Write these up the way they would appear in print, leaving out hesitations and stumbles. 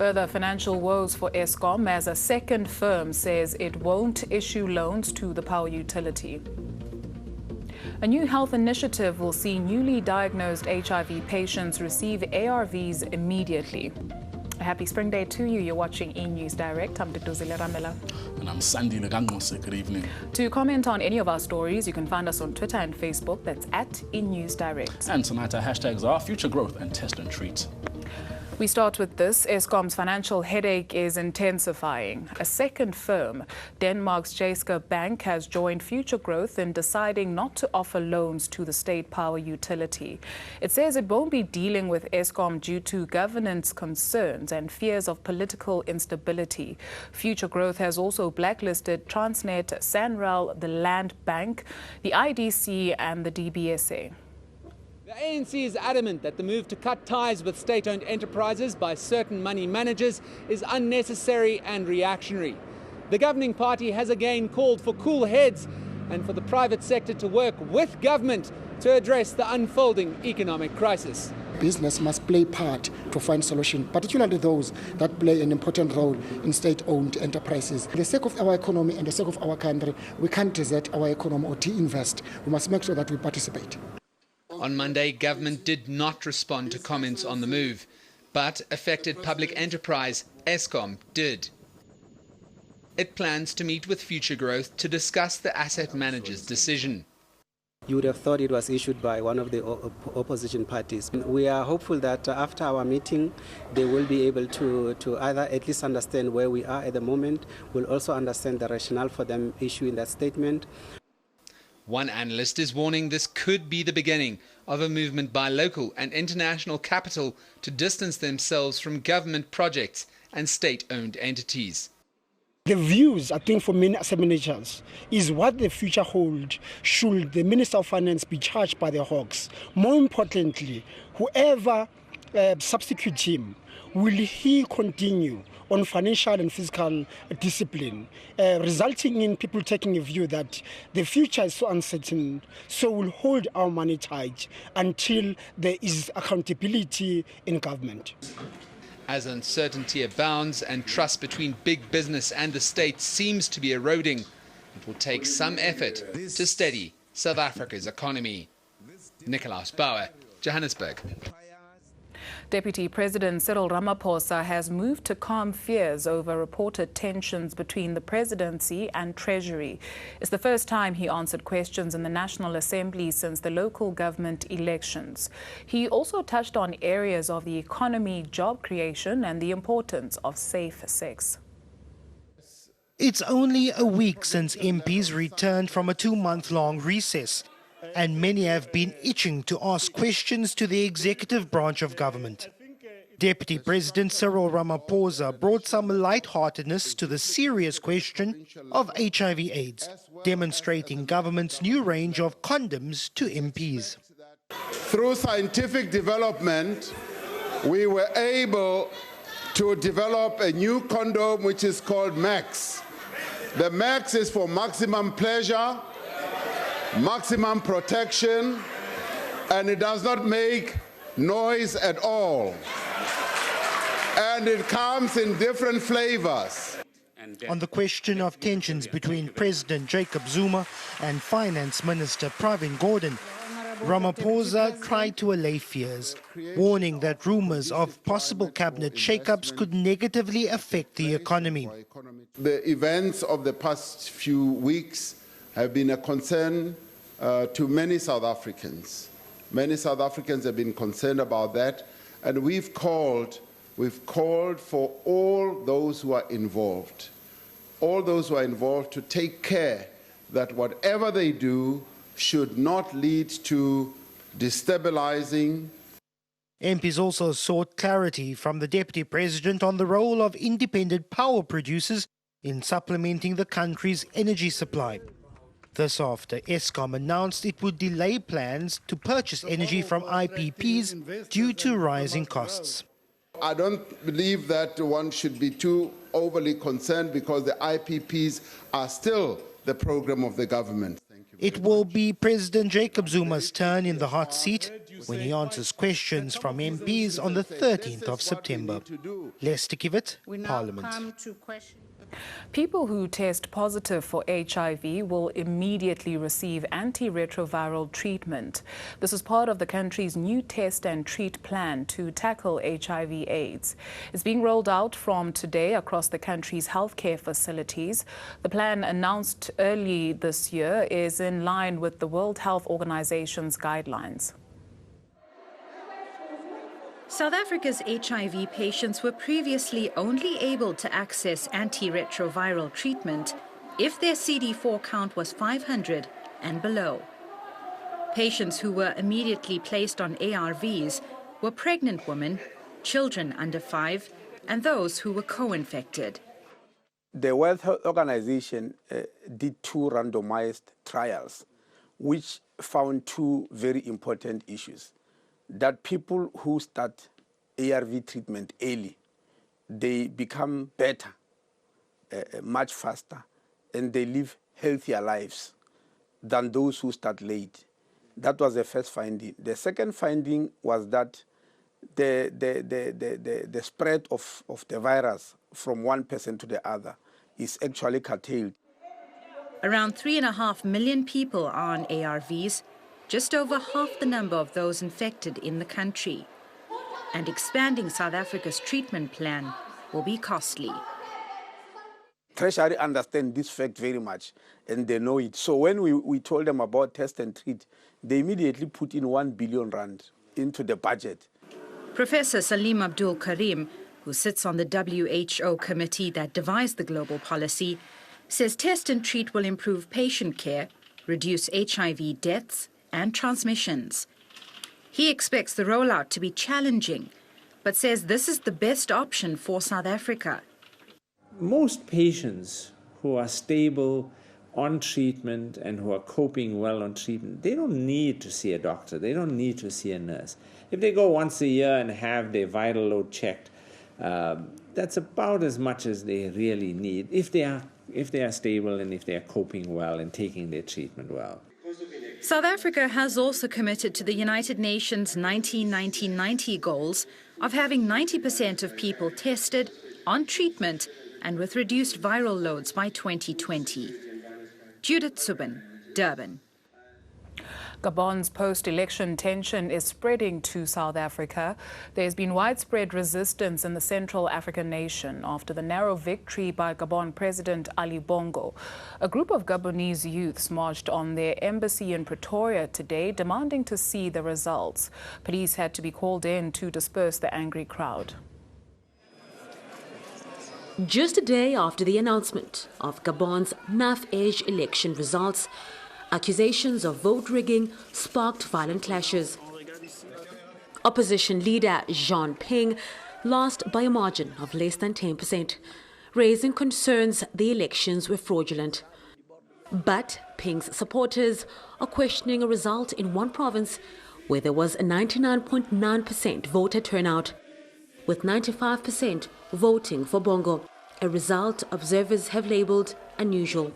Further financial woes for Eskom as a second firm says it won't issue loans to the power utility. A new health initiative will see newly diagnosed HIV patients receive ARVs immediately. A happy spring day to you. You're watching eNews Direct. I'm Duduzile Ramela. And I'm Sandy Legangose. Good evening. To comment on any of our stories, you can find us on Twitter and Facebook. That's at eNews Direct. And tonight our hashtags are future growth and test and treat. We start with this. Eskom's financial headache is intensifying. A second firm, Denmark's Jyske Bank, has joined Future Growth in deciding not to offer loans to the state power utility. It says it won't be dealing with Eskom due to governance concerns and fears of political instability. Future Growth has also blacklisted Transnet, Sanral, the Land Bank, the IDC and the DBSA. The ANC is adamant that the move to cut ties with state-owned enterprises by certain money managers is unnecessary and reactionary. The governing party has again called for cool heads and for the private sector to work with government to address the unfolding economic crisis. Business must play part to find solutions, particularly those that play an important role in state-owned enterprises. For the sake of our economy and the sake of our country, we can't desert our economy or de-invest. We must make sure that we participate. On Monday, government did not respond to comments on the move, but affected public enterprise Eskom did. It plans to meet with Future Growth to discuss the asset manager's decision. You would have thought it was issued by one of the opposition parties. We are hopeful that after our meeting, they will be able to either at least understand where we are at the moment. We'll also understand the rationale for them issuing that statement. One analyst is warning this could be the beginning of a movement by local and international capital to distance themselves from government projects and state-owned entities. The views, I think, for many asset managers is what the future holds. Should the Minister of Finance be charged by the hawks? More importantly, whoever substitutes him, will he continue on financial and fiscal discipline, resulting in people taking a view that the future is so uncertain, so we'll hold our money tight until there is accountability in government. As uncertainty abounds and trust between big business and the state seems to be eroding, it will take some effort to steady South Africa's economy. Nicolaus Bauer, Johannesburg. Deputy President Cyril Ramaphosa has moved to calm fears over reported tensions between the presidency and Treasury. It's the first time he answered questions in the National Assembly since the local government elections. He also touched on areas of the economy, job creation, and the importance of safe sex. It's only a week since MPs returned from a 2-month-long recess, and many have been itching to ask questions to the executive branch of government. Deputy President Cyril Ramaphosa brought some lightheartedness to the serious question of HIV/AIDS, demonstrating government's new range of condoms to MPs. Through scientific development, we were able to develop a new condom which is called MAX. The MAX is for maximum pleasure, maximum protection, and it does not make noise at all. And it comes in different flavors. On the question of tensions between President Jacob Zuma and Finance Minister Pravin Gordhan, Ramaphosa tried to allay fears, warning that rumors of possible cabinet shakeups could negatively affect the economy. The events of the past few weeks have been a concern to many South Africans. Many South Africans have been concerned about that, and we've called for all those who are involved, to take care that whatever they do should not lead to destabilizing. MPs also sought clarity from the Deputy President on the role of independent power producers in supplementing the country's energy supply. This after Eskom announced it would delay plans to purchase energy from IPPs due to rising costs. I don't believe that one should be too overly concerned because the IPPs are still the program of the government. It will be President Jacob Zuma's turn in the hot seat when he answers questions from MPs on the 13th of September. Lester Kivet, Parliament. People who test positive for HIV will immediately receive antiretroviral treatment. This is part of the country's new test and treat plan to tackle HIV/AIDS. It's being rolled out from today across the country's healthcare facilities. The plan, announced early this year, is in line with the World Health Organization's guidelines. South Africa's HIV patients were previously only able to access antiretroviral treatment if their CD4 count was 500 and below. Patients who were immediately placed on ARVs were pregnant women, children under 5, and those who were co-infected. The World Health Organization did 2 randomized trials, which found 2 very important issues. That people who start ARV treatment early, they become better, much faster, and they live healthier lives than those who start late. That was the first finding. The second finding was that the spread of the virus from one person to the other is actually curtailed. Around 3.5 million people are on ARVs, just over half the number of those infected in the country. And expanding South Africa's treatment plan will be costly. Treasury understand this fact very much, and they know it. So when we told them about test and treat, they immediately put in 1 billion rand into the budget. Professor Salim Abdul Karim, who sits on the WHO committee that devised the global policy, says test and treat will improve patient care, reduce HIV deaths and transmissions. He expects the rollout to be challenging, but says this is the best option for South Africa. Most patients who are stable on treatment and who are coping well on treatment, they don't need to see a doctor, they don't need to see a nurse. If they go once a year and have their vital load checked, that's about as much as they really need if they are stable and if they are coping well and taking their treatment well. South Africa has also committed to the United Nations 1990 goals of having 90% of people tested, on treatment and with reduced viral loads by 2020. Judith Subin, Durban. Gabon's post-election tension is spreading to South Africa. There's been widespread resistance in the Central African nation after the narrow victory by Gabon President Ali Bongo. A group of Gabonese youths marched on their embassy in Pretoria today, demanding to see the results. Police had to be called in to disperse the angry crowd. Just a day after the announcement of Gabon's 9th age election results, accusations of vote rigging sparked violent clashes. Opposition leader Jean Ping lost by a margin of less than 10%, raising concerns the elections were fraudulent. But Ping's supporters are questioning a result in one province where there was a 99.9% voter turnout, with 95% voting for Bongo, a result observers have labelled unusual.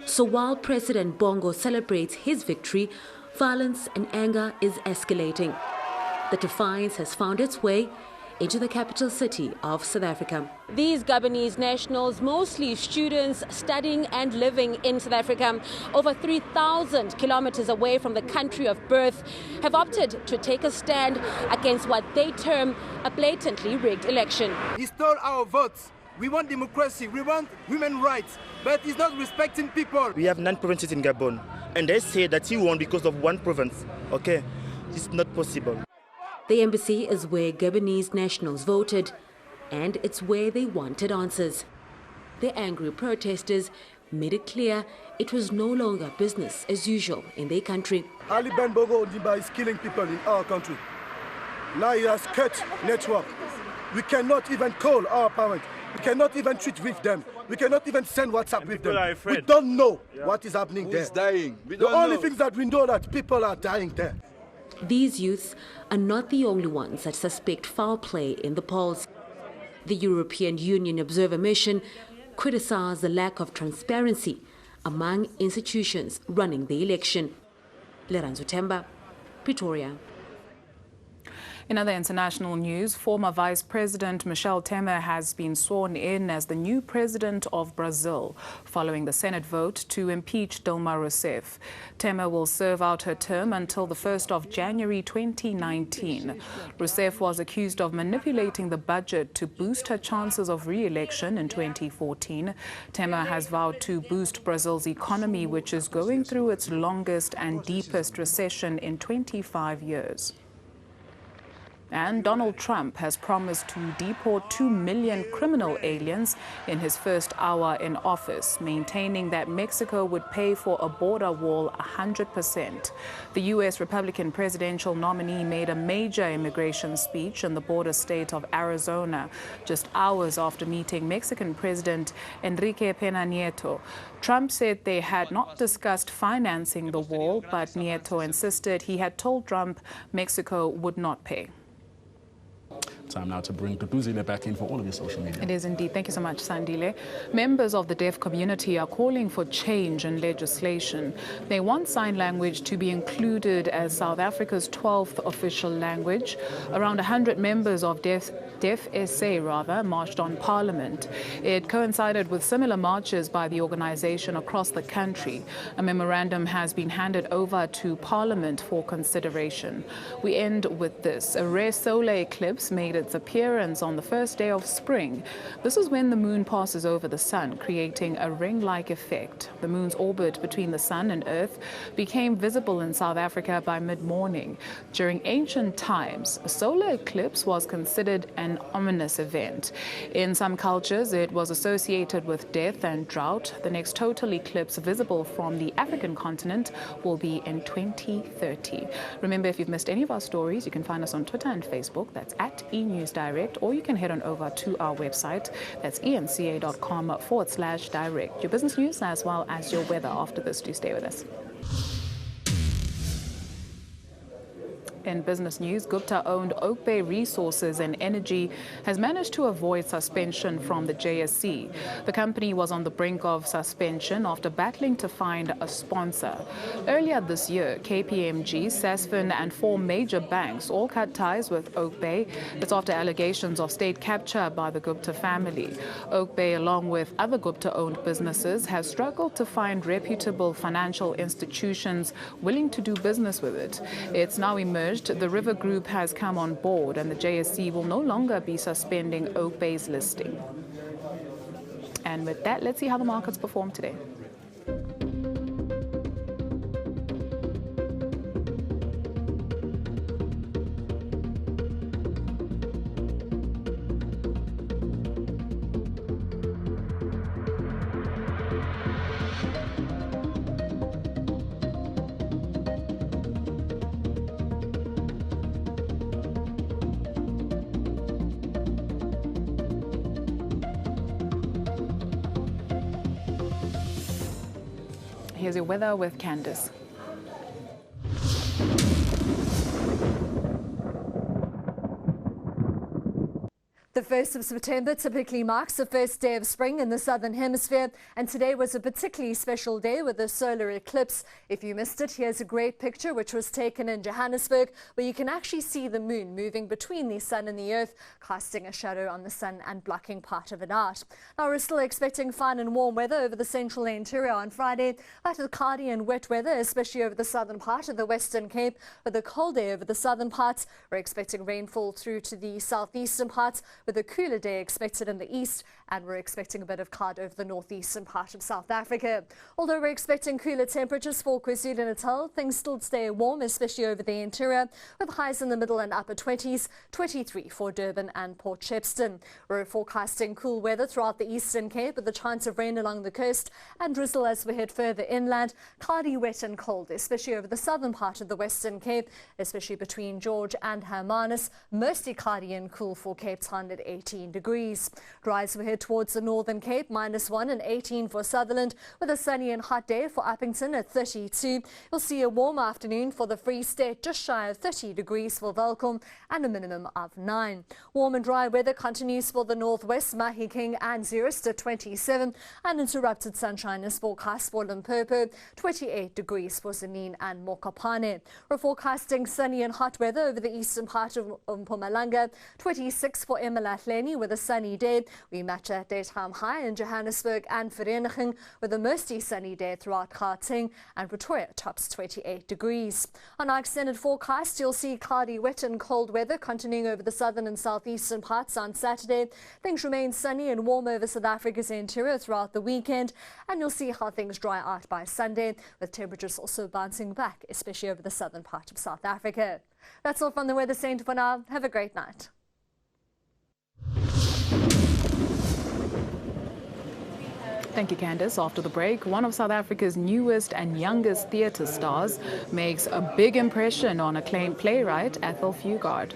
So while President Bongo celebrates his victory, violence and anger is escalating. The defiance has found its way into the capital city of South Africa. These Gabonese nationals, mostly students studying and living in South Africa, over 3,000 kilometers away from the country of birth, have opted to take a stand against what they term a blatantly rigged election. He stole our votes. We want democracy, we want women's rights, but he's not respecting people. We have 9 provinces in Gabon, and they say that he won because of one province. Okay, it's not possible. The embassy is where Gabonese nationals voted, and it's where they wanted answers. The angry protesters made it clear it was no longer business as usual in their country. Ali Bongo Ondimba is killing people in our country. Now he has cut network. We cannot even call our parents. We cannot even tweet with them. We cannot even send WhatsApp with them. We don't know what is happening there. Who's dying? The only thing that we know that people are dying there. These youths are not the only ones that suspect foul play in the polls. The European Union Observer Mission criticized the lack of transparency among institutions running the election. Leranzo Temba, Pretoria. In other international news, former Vice President Michel Temer has been sworn in as the new president of Brazil, following the Senate vote to impeach Dilma Rousseff. Temer will serve out her term until the 1st of January 2019. Rousseff was accused of manipulating the budget to boost her chances of re-election in 2014. Temer has vowed to boost Brazil's economy, which is going through its longest and deepest recession in 25 years. And Donald Trump has promised to deport 2 million criminal aliens in his first hour in office, maintaining that Mexico would pay for a border wall 100%. The U.S. Republican presidential nominee made a major immigration speech in the border state of Arizona just hours after meeting Mexican President Enrique Peña Nieto. Trump said they had not discussed financing the wall, but Nieto insisted he had told Trump Mexico would not pay. Time now to bring Duduzile back in for all of your social media. It is indeed. Thank you so much, Sandile. Members of the deaf community are calling for change in legislation. They want sign language to be included as South Africa's 12th official language. Around 100 members of Deaf SA marched on Parliament. It coincided with similar marches by the organization across the country. A memorandum has been handed over to Parliament for consideration. We end with this. A rare solar eclipse made its appearance on the first day of spring. This is when the moon passes over the sun, creating a ring-like effect. The moon's orbit between the sun and Earth became visible in South Africa by mid-morning. During ancient times, a solar eclipse was considered an ominous event. In some cultures, it was associated with death and drought. The next total eclipse visible from the African continent will be in 2030. Remember, if you've missed any of our stories, you can find us on Twitter and Facebook. That's at eNews Direct, or you can head on over to our website. That's eNCA.com/direct. Your business news as well as your weather after this. Do stay with us. In business news, Gupta-owned Oak Bay Resources and Energy has managed to avoid suspension from the JSE. The company was on the brink of suspension after battling to find a sponsor. Earlier this year, KPMG, Sasfin and 4 major banks all cut ties with Oak Bay. It's after allegations of state capture by the Gupta family. Oak Bay, along with other Gupta-owned businesses, has struggled to find reputable financial institutions willing to do business with it. It's now emerged the River Group has come on board, and the JSE will no longer be suspending Oak Bay's listing. And with that, let's see how the markets perform today. Here's your weather with Candice. The 1st of September typically marks the first day of spring in the Southern Hemisphere, and today was a particularly special day with a solar eclipse. If you missed it, here's a great picture which was taken in Johannesburg, where you can actually see the moon moving between the sun and the earth, casting a shadow on the sun and blocking part of it out. Now, we're still expecting fine and warm weather over the central interior on Friday, but with cloudy and wet weather, especially over the southern part of the Western Cape. With a cold day over the southern parts, we're expecting rainfall through to the southeastern parts, with a cooler day expected in the east, and we're expecting a bit of cloud over the northeastern part of South Africa. Although we're expecting cooler temperatures for KwaZulu-Natal, things still stay warm, especially over the interior, with highs in the middle and upper 20s, 23 for Durban and Port Shepstone. We're forecasting cool weather throughout the Eastern Cape, with a chance of rain along the coast and drizzle as we head further inland. Cloudy, wet and cold, especially over the southern part of the Western Cape, especially between George and Hermanus. Mostly cloudy and cool for Cape Town. It 18 degrees. Dries will head towards the Northern Cape, -1 and 18 for Sutherland, with a sunny and hot day for Uppington at 32. You'll see a warm afternoon for the Free State, just shy of 30 degrees for Welkom, and a minimum of 9. Warm and dry weather continues for the northwest, Mahikeng and Zeerust at 27. Uninterrupted sunshine is forecast for Limpopo, 28 degrees for Zanin and Mokopane. We're forecasting sunny and hot weather over the eastern part of Mpumalanga, 26 for Emalahleni with a sunny day. We match a daytime high in Johannesburg and Vereeniging with a mostly sunny day throughout Gauteng, and Pretoria tops 28 degrees. On our extended forecast, you'll see cloudy, wet and cold weather continuing over the southern and southeastern parts on Saturday. Things remain sunny and warm over South Africa's interior throughout the weekend, and you'll see how things dry out by Sunday, with temperatures also bouncing back, especially over the southern part of South Africa. That's all from the Weather Centre for now. Have a great night. Thank you, Candice. After the break, one of South Africa's newest and youngest theatre stars makes a big impression on acclaimed playwright Ethel Fugard.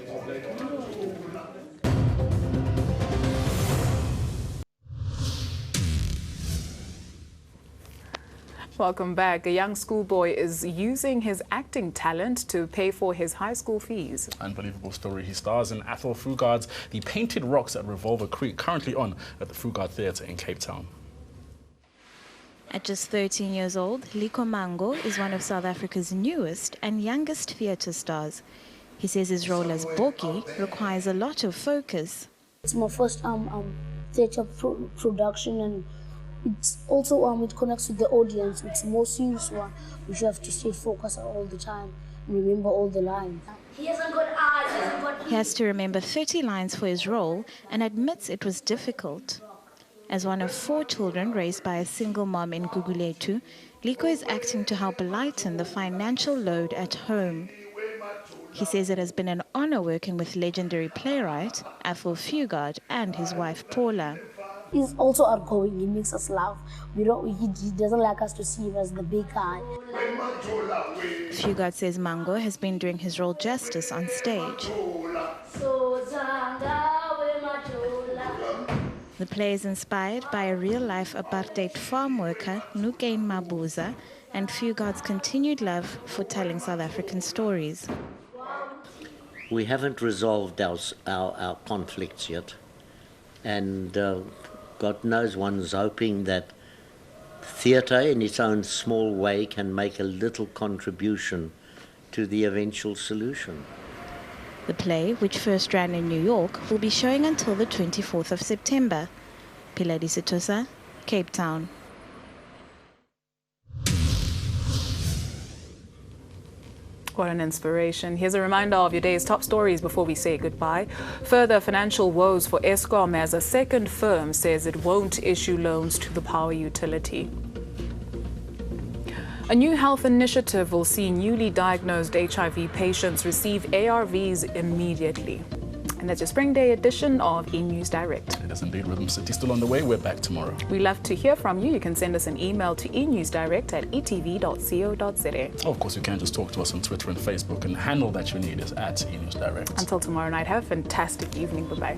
Welcome back. A young schoolboy is using his acting talent to pay for his high school fees. Unbelievable story. He stars in Ethel Fugard's The Painted Rocks at Revolver Creek, currently on at the Fugard Theatre in Cape Town. At just 13 years old, Liko Mango is one of South Africa's newest and youngest theatre stars. He says his role as Boki requires a lot of focus. It's my first theatre production, and it's also it connects with the audience. It's more serious one, which you have to stay focused all the time and remember all the lines. He hasn't got eyes. He has to remember 30 lines for his role and admits it was difficult. As one of 4 children raised by a single mom in Guguletu, Liko is acting to help lighten the financial load at home. He says it has been an honor working with legendary playwright Ethel Fugard and his wife Paula. He's also outgoing. He makes us laugh. He doesn't like us to see him as the big guy. Fugard says Mango has been doing his role justice on stage. The play is inspired by a real-life apartheid farm worker, Nukain Mabuza, and Fugard's continued love for telling South African stories. We haven't resolved our conflicts yet, and God knows one's hoping that theatre in its own small way can make a little contribution to the eventual solution. The play, which first ran in New York, will be showing until the 24th of September. Piladi Setosa, Cape Town. What an inspiration. Here's a reminder of your day's top stories before we say goodbye. Further financial woes for Eskom as a second firm says it won't issue loans to the power utility. A new health initiative will see newly diagnosed HIV patients receive ARVs immediately. And that's your Spring Day edition of eNews Direct. It is indeed. Rhythm City still on the way. We're back tomorrow. We love to hear from you. You can send us an email to enewsdirect@etv.co.za. Of course, you can just talk to us on Twitter and Facebook, and the handle that you need is @eNewsDirect. Until tomorrow night, have a fantastic evening. Bye-bye.